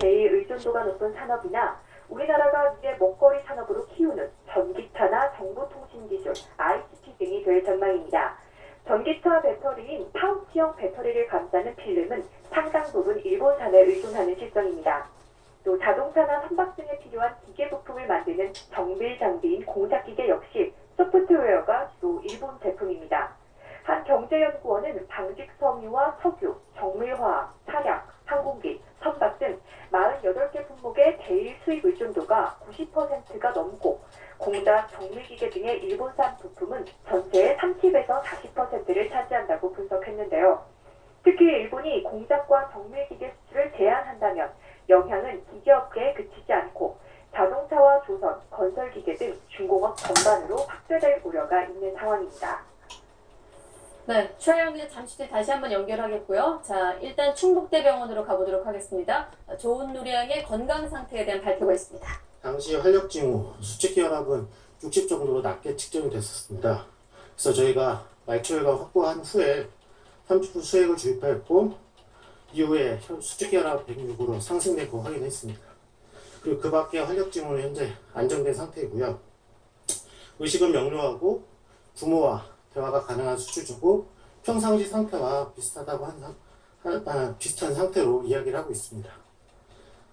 제일 의존도가 높은 산업이나 우리나라가 미래 먹거리 산업으로 키우는 전기차나 정보통신기술, ICT 등이 될 전망입니다. 전기차 배터리인 파우치형 배터리를 감싸는 필름은 상당 부분 일본산에 의존하는 실정입니다. 또 자동차나 선박 등에 필요한 기계 부품을 만드는 정밀 장비인 공작기계 역시 소프트웨어가 주로 일본 제품입니다. 한 경제연구원은 방직 섬유와 석유, 정밀화학, 차량, 항공기, 선박 등 48개 품목의 대일 수입 의존도가 90%가 넘고 공작, 정밀기계 등의 일본산 부품은 전체의 30에서 40%를 차지한다고 분석했는데요. 특히 일본이 공작과 정밀기계 수출을 제한한다면 영향은 기계업계에 그치지 않고 자동차와 조선, 건설기계 등 중공업 전반으로 확대될 우려가 있는 상황입니다. 네, 최영 기자 잠시 뒤에 다시 한번 연결하겠고요. 자, 일단 충북대병원으로 가보도록 하겠습니다. 조은 누리양의 건강 상태에 대한 발표가 있습니다. 당시 활력 징후, 수치기 혈압은 60 정도로 낮게 측정이 됐었습니다. 그래서 저희가 말초혈관 확보한 후에 30분 수액을 주입하였고 이후에 수치기 혈압 106으로 상승된 거 확인했습니다. 그리고 그 밖에 활력 징후는 현재 안정된 상태이고요. 의식은 명료하고 부모와 대화가 가능한 수치주고 평상시 상태와 비슷하다고 비슷한 상태로 이야기를 하고 있습니다.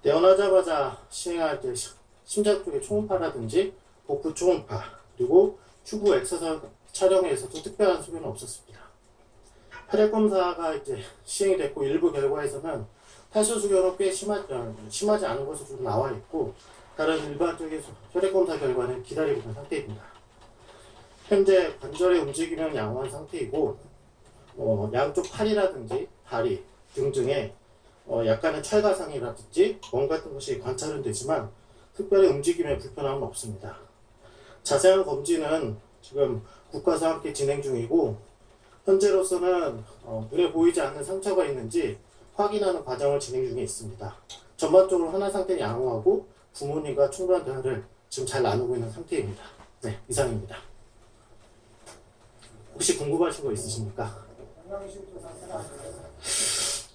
태어나자마자 시행할 때 심장 쪽의 초음파라든지 복부 초음파 그리고 추구 엑스선 촬영에서도 특별한 소견은 없었습니다. 혈액 검사가 이제 시행이 됐고 일부 결과에서는 탈수 수견은 꽤 심하지 않은 것으로 좀 나와 있고 다른 일반적인 혈액 검사 결과는 기다리고 있는 상태입니다. 현재 관절의 움직임은 양호한 상태이고 양쪽 팔이라든지 다리 등등에 약간의 철가상이라든지 멍 같은 것이 관찰은 되지만 특별히 움직임에 불편함은 없습니다. 자세한 검진은 지금 국가와 함께 진행 중이고 현재로서는 눈에 보이지 않는 상처가 있는지 확인하는 과정을 진행 중에 있습니다. 전반적으로 하나 상태는 양호하고 부모님과 충분한 대화를 지금 잘 나누고 있는 상태입니다. 네, 이상입니다. 혹시 궁금하신 거 있으십니까?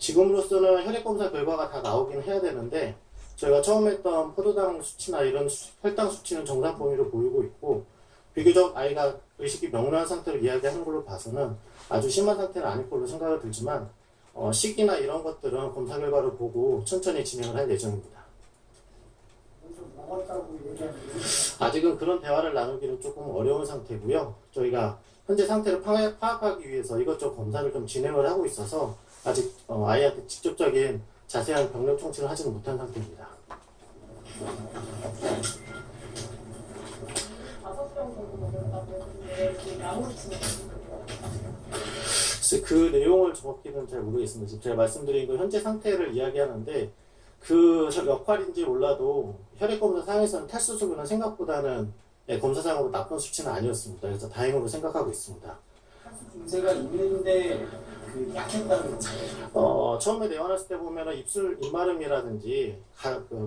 지금으로서는 혈액검사 결과가 다 나오긴 해야 되는데 저희가 처음 했던 포도당 수치나 이런 혈당 수치는 정상 범위로 보이고 있고 비교적 아이가 의식이 명료한 상태로 이야기하는 걸로 봐서는 아주 심한 상태는 아닐 걸로 생각이 들지만 식이나 이런 것들은 검사 결과를 보고 천천히 진행을 할 예정입니다. 아직은 그런 대화를 나누기는 조금 어려운 상태고요. 저희가 현재 상태를 파악하기 위해서 이것저것 검사를 좀 진행을 하고 있어서 아직 아이한테 직접적인 자세한 병력 총치를 하지는 못한 상태입니다. 그 내용을 정확히는 잘 모르겠습니다. 제가 말씀드린 건 현재 상태를 이야기하는데 그 역할인지 몰라도 혈액검사 상에서는 탈수 수준은 생각보다는 검사상으로 나쁜 수치는 아니었습니다. 그래서 다행으로 생각하고 있습니다. 탈수 증세가 있는데 약했다는 거예요? 처음에 내원했을 때 보면 입마름이라든지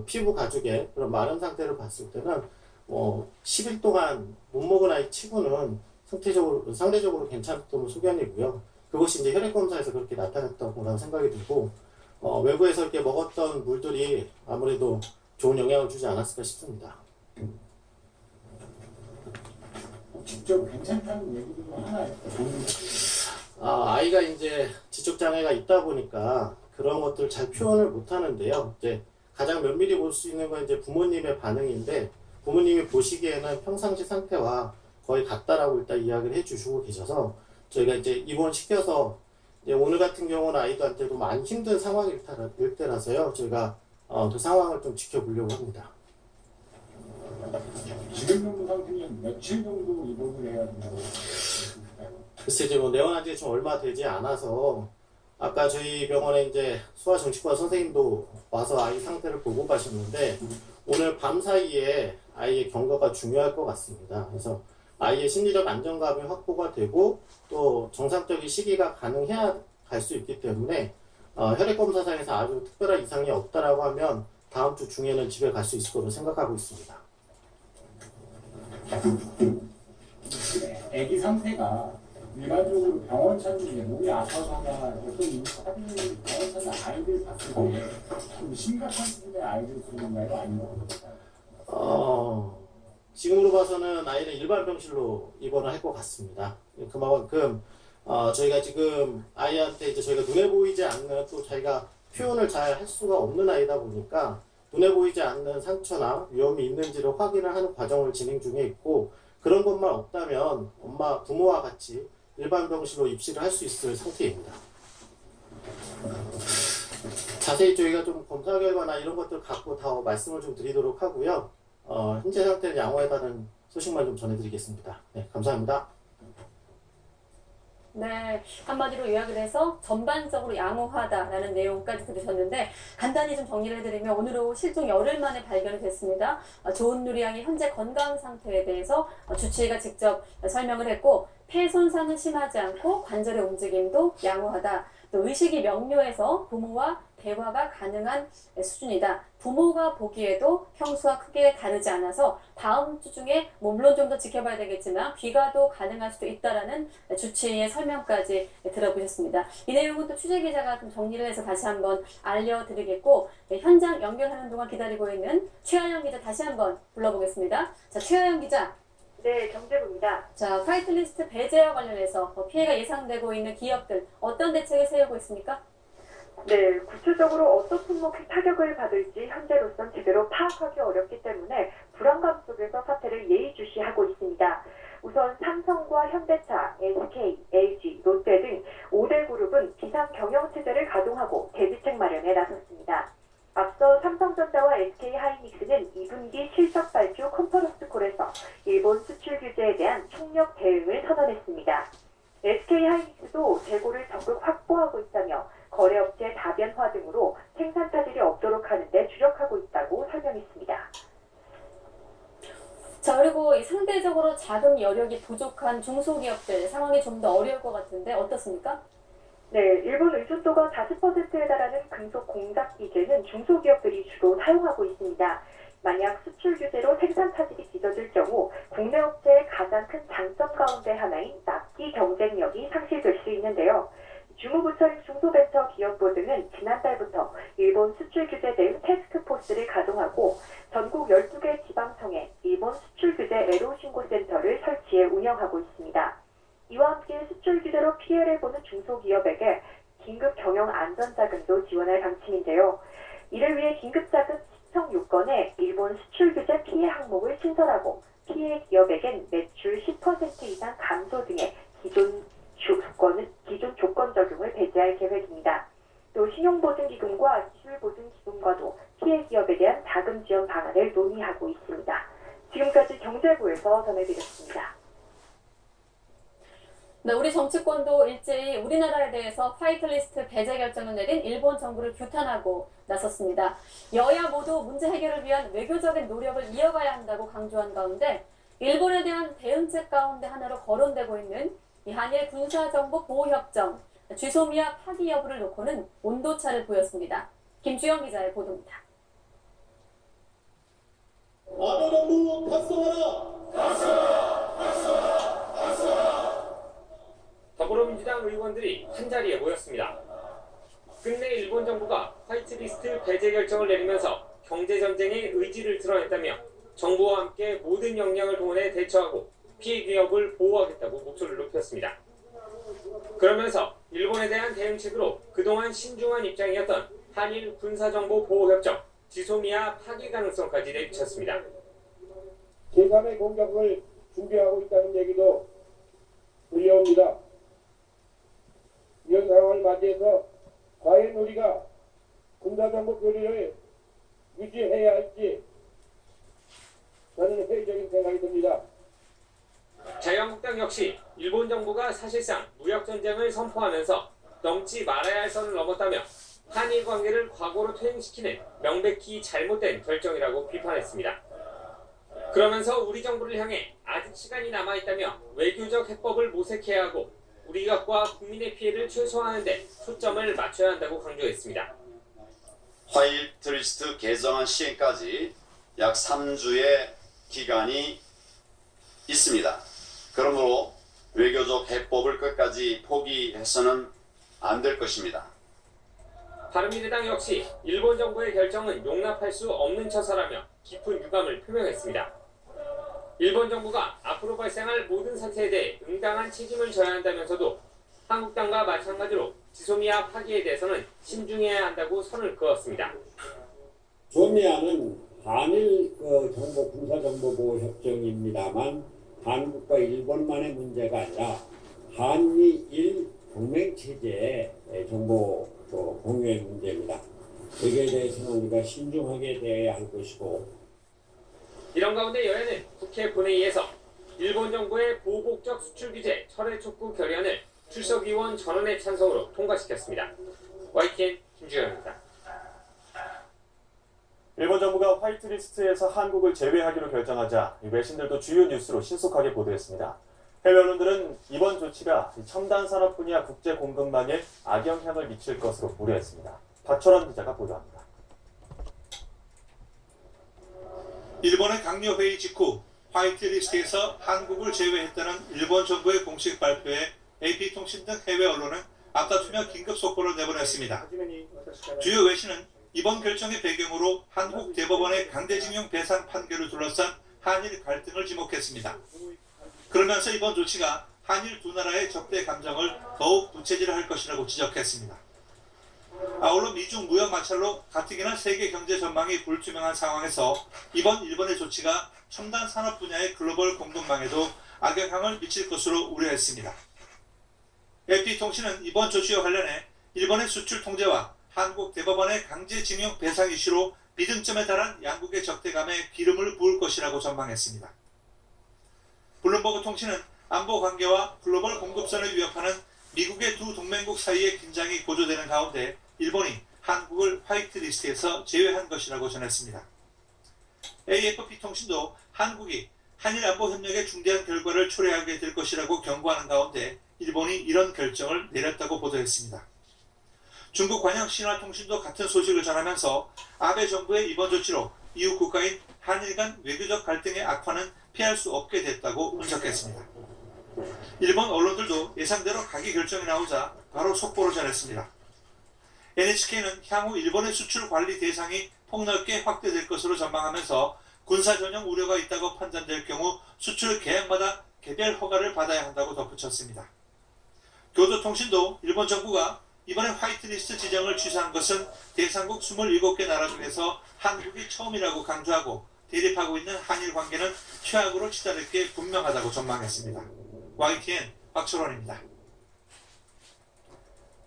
피부 가죽의 그런 마름 상태를 봤을 때는 10일 동안 못 먹은 아이 치고는 상대적으로 괜찮았던 소견이고요. 그것이 이제 혈액검사에서 그렇게 나타났다고 생각이 들고 외부에서 이렇게 먹었던 물들이 아무래도 좋은 영향을 주지 않았을까 싶습니다. 직접 괜찮다는 얘기도 하나요? 아이가 이제 지적장애가 있다 보니까 그런 것들 잘 표현을 못 하는데요. 이제 가장 면밀히 볼 수 있는 건 이제 부모님의 반응인데 부모님이 보시기에는 평상시 상태와 거의 같다라고 일단 이야기를 해주시고 계셔서 저희가 이제 입원시켜서 이제 오늘 같은 경우는 아이들한테도 많이 힘든 상황일 때라서요. 저희가 그 상황을 좀 지켜보려고 합니다. 지금 정도 상태는 며칠 정도 입원을 해야 된다고 생각하세요? 글쎄 이제 내원한 지 좀 얼마 되지 않아서 아까 저희 병원에 이제 소아정신과 선생님도 와서 아이 상태를 보고 가셨는데 오늘 밤 사이에 아이의 경과가 중요할 것 같습니다. 그래서 아이의 심리적 안정감이 확보가 되고 또 정상적인 시기가 가능해야 갈 수 있기 때문에 혈액검사상에서 아주 특별한 이상이 없다라고 하면 다음 주 중에는 집에 갈 수 있을 거로 생각하고 있습니다. 아기 상태가 일반적으로 병원 찾는 게 몸이 아파서나 어떤 사람이 병원 찾는 아이들 봤을 때 좀 심각한 수준의 아이들 수준인가요? 아니면 어떨까요? 지금으로 봐서는 아이는 일반 병실로 입원을 할 것 같습니다. 그만큼 저희가 지금 아이한테 이제 저희가 눈에 보이지 않는 또 자기가 표현을 잘 할 수가 없는 아이다 보니까 눈에 보이지 않는 상처나 위험이 있는지를 확인을 하는 과정을 진행 중에 있고 그런 것만 없다면 부모와 같이 일반 병실로 입시를 할 수 있을 상태입니다. 자세히 저희가 좀 검사 결과나 이런 것들 갖고 다 말씀을 좀 드리도록 하고요. 현재 상태는 양호하다는 소식만 좀 전해드리겠습니다. 네, 감사합니다. 네, 한마디로 요약을 해서 전반적으로 양호하다라는 내용까지 들으셨는데 간단히 좀 정리를 해드리면 오늘로 실종 열흘 만에 발견이 됐습니다. 조은누리 양의 현재 건강 상태에 대해서 주치의가 직접 설명을 했고 폐 손상은 심하지 않고 관절의 움직임도 양호하다. 또 의식이 명료해서 부모와 대화가 가능한 수준이다. 부모가 보기에도 평소와 크게 다르지 않아서 다음 주 중에 물론 좀 더 지켜봐야 되겠지만 귀가도 가능할 수도 있다라는 주치의의 설명까지 들어보셨습니다. 이 내용은 또 취재기자가 좀 정리를 해서 다시 한번 알려드리겠고 현장 연결하는 동안 기다리고 있는 최하영 기자 다시 한번 불러보겠습니다. 자, 최하영 기자. 네, 경제부입니다. 자, 화이트리스트 배제와 관련해서 피해가 예상되고 있는 기업들 어떤 대책을 세우고 있습니까? 네, 구체적으로 어떤 품목이 타격을 받을지 현재로선 제대로 파악하기 어렵기 때문에 불안감 속에서 사태를 예의주시하고 있습니다. 우선 삼성과 현대차, SK, LG, 롯데 등 5대 그룹은 비상 경영체제를 가동하고 대비책 마련에 나섰습니다. 앞서 삼성전자와 SK하이닉스는 2분기 실적 발표 컨퍼런스 콜에서 일본 수출 규제에 대한 총력 대응을 선언했습니다. SK하이닉스도 재고를 적극 확보하고 있다며 거래업체 다변화 등으로 생산 차질이 없도록 하는 데 주력하고 있다고 설명했습니다. 자, 그리고 이 상대적으로 자금 여력이 부족한 중소기업들 상황이 좀 더 어려울 것 같은데 어떻습니까? 네, 일본 의존도가 40%에 달하는 금속 공작 기계는 중소기업들이 주로 사용하고 있습니다. 만약 수출 규제로 생산 차질이 빚어질 경우 국내 업체의 가장 큰 장점 가운데 하나인 납기 경쟁력이 상실될 수 있는데요. 주무부처인 중소벤처기업부 등은 지난달부터 일본 수출 규제 대응 태스크포스를 가동하고 전국 12개 지방청에 일본 수출 규제 애로 신고센터를 설치해 운영하고 있습니다. 이와 함께 수출 규제로 피해를 보는 중소기업에게 긴급 경영 안전자금도 지원할 방침인데요. 이를 위해 긴급자금 신청 요건에 일본 수출 규제 피해 항목을 신설하고 피해 기업에겐 매출 10% 이상 감소 등의 기존 조건 적용을 배제할 계획입니다. 또 신용보증기금과 기술보증기금과도 피해 기업에 대한 자금 지원 방안을 논의하고 있습니다. 지금까지 경제부에서 전해드렸습니다. 네, 우리 정치권도 일제히 우리나라에 대해서 화이트리스트 배제 결정을 내린 일본 정부를 규탄하고 나섰습니다. 여야 모두 문제 해결을 위한 외교적인 노력을 이어가야 한다고 강조한 가운데 일본에 대한 대응책 가운데 하나로 거론되고 있는 이 한일 군사정보보호협정, 쥐소미아 파기 여부를 놓고는 온도차를 보였습니다. 김주영 기자의 보도입니다. 아베 정부 각성하라! 더불어민주당 의원들이 한자리에 모였습니다. 끝내 일본 정부가 화이트리스트 배제 결정을 내리면서 경제전쟁의 의지를 드러냈다며 정부와 함께 모든 역량을 동원해 대처하고 피해 기업을 보호하겠다고 목소리를 높였습니다. 그러면서 일본에 대한 대응책으로 그동안 신중한 입장이었던 한일 군사정보보호협정, 지소미아 파기 가능성까지 내비쳤습니다. 제3의 공격을 준비하고 있다는 얘기도 들려옵니다. 이런 상황을 맞이해서 과연 우리가 군사정보 교류를 유지해야 할지 저는 회의적인 생각이 듭니다. 자유한국당 역시 일본 정부가 사실상 무역전쟁을 선포하면서 넘지 말아야 할 선을 넘었다며 한일 관계를 과거로 퇴행시키는 명백히 잘못된 결정이라고 비판했습니다. 그러면서 우리 정부를 향해 아직 시간이 남아있다며 외교적 해법을 모색해야 하고 우리가 국민의 피해를 최소화하는 데 초점을 맞춰야 한다고 강조했습니다. 화이트리스트 개정안 시행까지 약 3주의 기간이 있습니다. 그러므로 외교적 해법을 끝까지 포기해서는 안 될 것입니다. 바른미래당 역시 일본 정부의 결정은 용납할 수 없는 처사라며 깊은 유감을 표명했습니다. 일본 정부가 앞으로 발생할 모든 사태에 대해 응당한 책임을 져야 한다면서도 한국당과 마찬가지로 지소미아 파기에 대해서는 신중해야 한다고 선을 그었습니다. 지소미아는 한일 정보 군사정보보호 협정입니다만 한국과 일본만의 문제가 아니라 한미일 동맹체제의 정보 공유의 문제입니다. 여기에 대해서는 우리가 신중하게 대해야 할 것이고, 이런 가운데 여야는 국회 본회의에서 일본 정부의 보복적 수출 규제 철회 촉구 결의안을 출석위원 전원의 찬성으로 통과시켰습니다. YTN 김주현입니다. 일본 정부가 화이트리스트에서 한국을 제외하기로 결정하자 외신들도 주요 뉴스로 신속하게 보도했습니다. 해외 언론들은 이번 조치가 첨단 산업 분야 국제 공급망에 악영향을 미칠 것으로 우려했습니다. 박철원 기자가 보도합니다. 일본의 강요회의 직후 화이트리스트에서 한국을 제외했다는 일본 정부의 공식 발표에 AP통신 등 해외 언론은 앞다투며 긴급 속보를 내보냈습니다. 주요 외신은 이번 결정의 배경으로 한국 대법원의 강제징용 배상 판결을 둘러싼 한일 갈등을 지목했습니다. 그러면서 이번 조치가 한일 두 나라의 적대 감정을 더욱 부채질할 것이라고 지적했습니다. 아울러 미중 무역 마찰로 가뜩이나 세계 경제 전망이 불투명한 상황에서 이번 일본의 조치가 첨단 산업 분야의 글로벌 공급망에도 악영향을 미칠 것으로 우려했습니다. AP통신은 이번 조치와 관련해 일본의 수출 통제와 한국 대법원의 강제징용 배상 이슈로 비등점에 달한 양국의 적대감에 기름을 부을 것이라고 전망했습니다. 블룸버그 통신은 안보 관계와 글로벌 공급선을 위협하는 미국의 두 동맹국 사이의 긴장이 고조되는 가운데 일본이 한국을 화이트리스트에서 제외한 것이라고 전했습니다. AFP 통신도 한국이 한일 안보 협력의 중대한 결과를 초래하게 될 것이라고 경고하는 가운데 일본이 이런 결정을 내렸다고 보도했습니다. 중국 관영 신화통신도 같은 소식을 전하면서 아베 정부의 이번 조치로 이웃 국가인 한일 간 외교적 갈등의 악화는 피할 수 없게 됐다고 분석했습니다. 일본 언론들도 예상대로 가기 결정이 나오자 바로 속보를 전했습니다. NHK는 향후 일본의 수출 관리 대상이 폭넓게 확대될 것으로 전망하면서 군사 전용 우려가 있다고 판단될 경우 수출 계약마다 개별 허가를 받아야 한다고 덧붙였습니다. 교도통신도 일본 정부가 이번에 화이트리스트 지정을 취소한 것은 대상국 27개 나라 중에서 한국이 처음이라고 강조하고 대립하고 있는 한일 관계는 최악으로 치달을 게 분명하다고 전망했습니다. YTN 박철원입니다.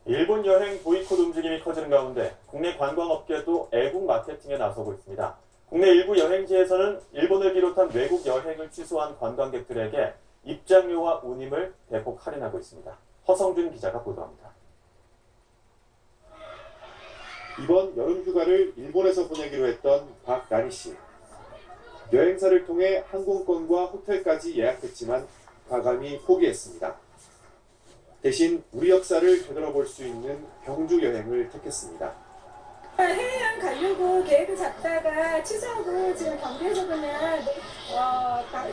일본 여행 보이콧 움직임이 커지는 가운데 국내 관광업계도 애국 마케팅에 나서고 있습니다. 국내 일부 여행지에서는 일본을 비롯한 외국 여행을 취소한 관광객들에게 입장료와 운임을 대폭 할인하고 있습니다. 허성준 기자가 보도합니다. 이번 여름 휴가를 일본에서 보내기로 했던 박나니 씨. 여행사를 통해 항공권과 호텔까지 예약했지만 과감히 포기했습니다. 대신 우리 역사를 되돌아볼 수 있는 경주 여행을 택했습니다. 해외여행 가려고 계획을 잡다가 취소하고 지금 경주에서 그냥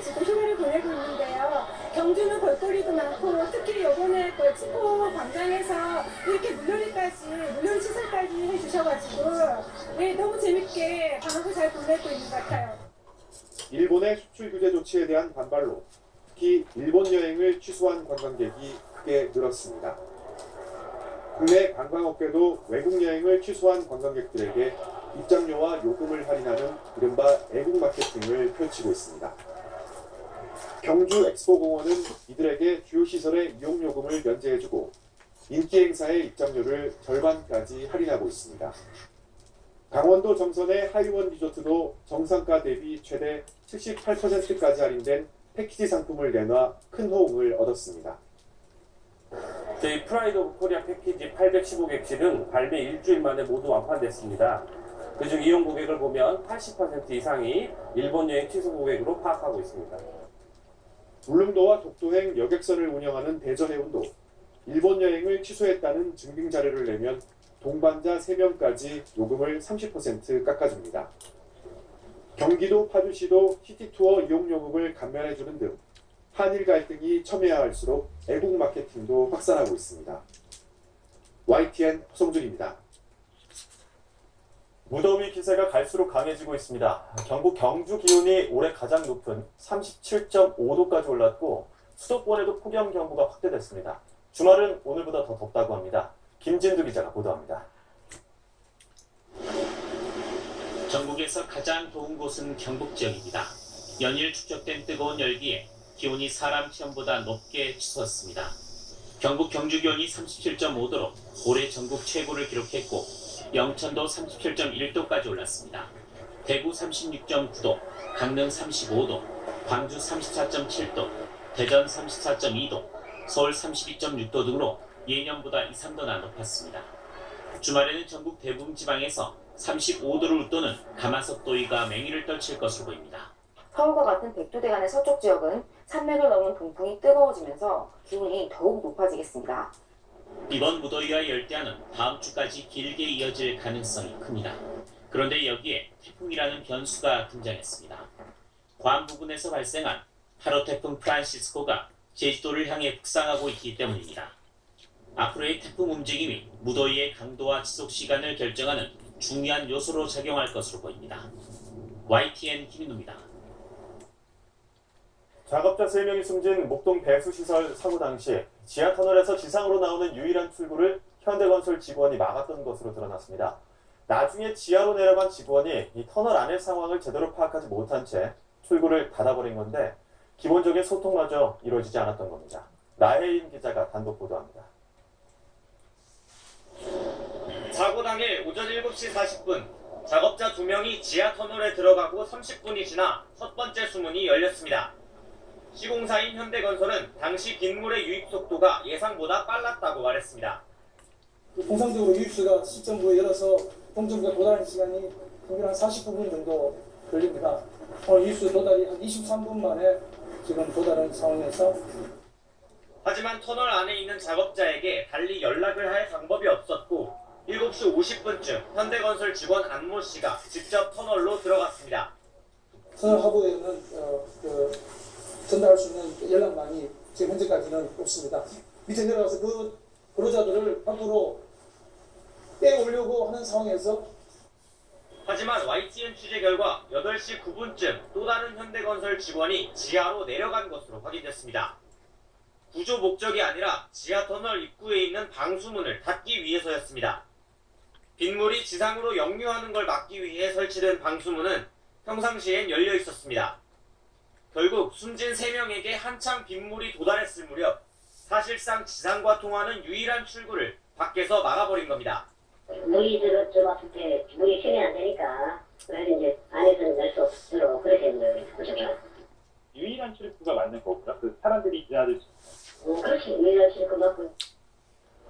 지금 휴가를 보내고 있는데요. 경주는 볼거리도 많고 특히 이번에 그 츠포 광장에서 이렇게 물놀이 시설까지 해주셔가지고 너무 재밌게 방학을 잘 보내고 있는 것 같아요. 일본의 수출 규제 조치에 대한 반발로 특히 일본 여행을 취소한 관광객이 크게 늘었습니다. 국내 관광업계도 외국 여행을 취소한 관광객들에게 입장료와 요금을 할인하는 이른바 애국 마케팅을 펼치고 있습니다. 경주 엑스포공원은 이들에게 주요 시설의 이용 요금을 면제해주고 인기 행사의 입장료를 절반까지 할인하고 있습니다. 강원도 정선의 하이원 리조트도 정상가 대비 최대 78%까지 할인된 패키지 상품을 내놔 큰 호응을 얻었습니다. 저희 프라이드 오브 코리아 패키지 815객실은 발매 일주일 만에 모두 완판됐습니다. 그중 이용 고객을 보면 80% 이상이 일본 여행 취소 고객으로 파악하고 있습니다. 울릉도와 독도행 여객선을 운영하는 대저해운도 일본 여행을 취소했다는 증빙 자료를 내면 동반자 3명까지 요금을 30% 깎아줍니다. 경기도 파주시도 시티투어 이용 요금을 감면해주는 등 한일 갈등이 첨예할수록 애국 마케팅도 확산하고 있습니다. YTN 허성준입니다. 무더위 기세가 갈수록 강해지고 있습니다. 경북 경주 기온이 올해 가장 높은 37.5도까지 올랐고 수도권에도 폭염경보가 확대됐습니다. 주말은 오늘보다 더 덥다고 합니다. 김진두 기자가 보도합니다. 전국에서 가장 더운 곳은 경북 지역입니다. 연일 축적된 뜨거운 열기에 기온이 사람 체온보다 높게 치솟았습니다. 경북 경주 기온이 37.5도로 올해 전국 최고를 기록했고 영천도 37.1도까지 올랐습니다. 대구 36.9도, 강릉 35도, 광주 34.7도, 대전 34.2도, 서울 32.6도 등으로 예년보다 2, 3도나 높았습니다. 주말에는 전국 대부분 지방에서 35도를 웃도는 가마솥 더위가 맹위를 떨칠 것으로 보입니다. 서울과 같은 백두대간의 서쪽 지역은 산맥을 넘은 동풍이 뜨거워지면서 기온이 더욱 높아지겠습니다. 이번 무더위와 열대야는 다음 주까지 길게 이어질 가능성이 큽니다. 그런데 여기에 태풍이라는 변수가 등장했습니다. 괌 부근에서 발생한 8호 태풍 프란시스코가 제주도를 향해 북상하고 있기 때문입니다. 앞으로의 태풍 움직임이 무더위의 강도와 지속 시간을 결정하는 중요한 요소로 작용할 것으로 보입니다. YTN 김인우입니다. 작업자 3명이 숨진 목동 배수시설 사고 당시 지하터널에서 지상으로 나오는 유일한 출구를 현대건설 직원이 막았던 것으로 드러났습니다. 나중에 지하로 내려간 직원이 이 터널 안의 상황을 제대로 파악하지 못한 채 출구를 닫아버린 건데 기본적인 소통마저 이루어지지 않았던 겁니다. 나혜인 기자가 단독 보도합니다. 사고 당일 오전 7시 40분 작업자 2명이 지하터널에 들어가고 30분이 지나 첫 번째 수문이 열렸습니다. 시공사인 현대건설은 당시 빗물의 유입 속도가 예상보다 빨랐다고 말했습니다. 통상적으로 유입수가 시점부에 열어서 동점부에 도달하는 시간이 평균 한 49분 정도 걸립니다. 오늘 유입수 도달이 한 23분 만에 지금 도달한 상황에서 하지만 터널 안에 있는 작업자에게 달리 연락을 할 방법이 없었고 7시 50분쯤 현대건설 직원 안모 씨가 직접 터널로 들어갔습니다. 터널 하부에는 전달할 수 있는 연락망이 지금 현재까지는 없습니다. 밑에 내려가서 그 근로자들을 밖으로 빼오려고 하는 상황에서 하지만 YTN 취재 결과 8시 9분쯤 또 다른 현대건설 직원이 지하로 내려간 것으로 확인됐습니다. 구조 목적이 아니라 지하터널 입구에 있는 방수문을 닫기 위해서였습니다. 빗물이 지상으로 역류하는 걸 막기 위해 설치된 방수문은 평상시엔 열려 있었습니다. 결국 숨진 3명에게 한참 빗물이 도달했을 무렵 사실상 지상과 통하는 유일한 출구를 밖에서 막아버린 겁니다. 물이 들어왔을 때 물이 튀면 안 되니까 그래서 이제 안에서는 열 수 없도록 그렇게 된 거죠. 유일한 출구가 맞는 거구나. 그 사람들이 지나들 수 있는. 그렇지. 유일한 출구 맞고.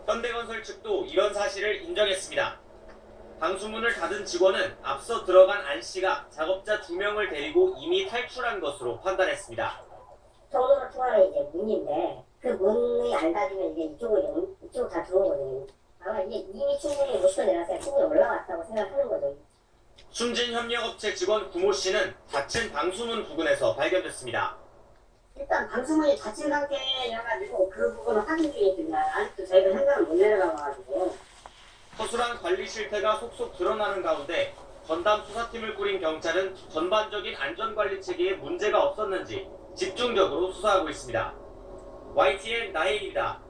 현대건설 측도 이런 사실을 인정했습니다. 방수문을 닫은 직원은 앞서 들어간 안 씨가 작업자 2명을 데리고 이미 탈출한 것으로 판단했습니다. 서울로 통하는 이제 문인데 그 문이 안 닫으면 이제 이쪽으로 다 들어오거든요. 아마 이제 이미 충분히 50도 내려서 충분히 올라왔다고 생각하는 거죠. 숨진 협력업체 직원 구모 씨는 닫힌 방수문 부근에서 발견됐습니다. 일단 방수문이 닫힌 상태여가지고 그 부분은 확인 중에 있습니다. 아직도 저희가 현장을 못 내려가가지고. 허술한 관리 실태가 속속 드러나는 가운데 전담 수사팀을 꾸린 경찰은 전반적인 안전관리 체계에 문제가 없었는지 집중적으로 수사하고 있습니다. YTN 나혜인입니다.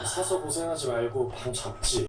사서 고생하지 말고 방 잡지.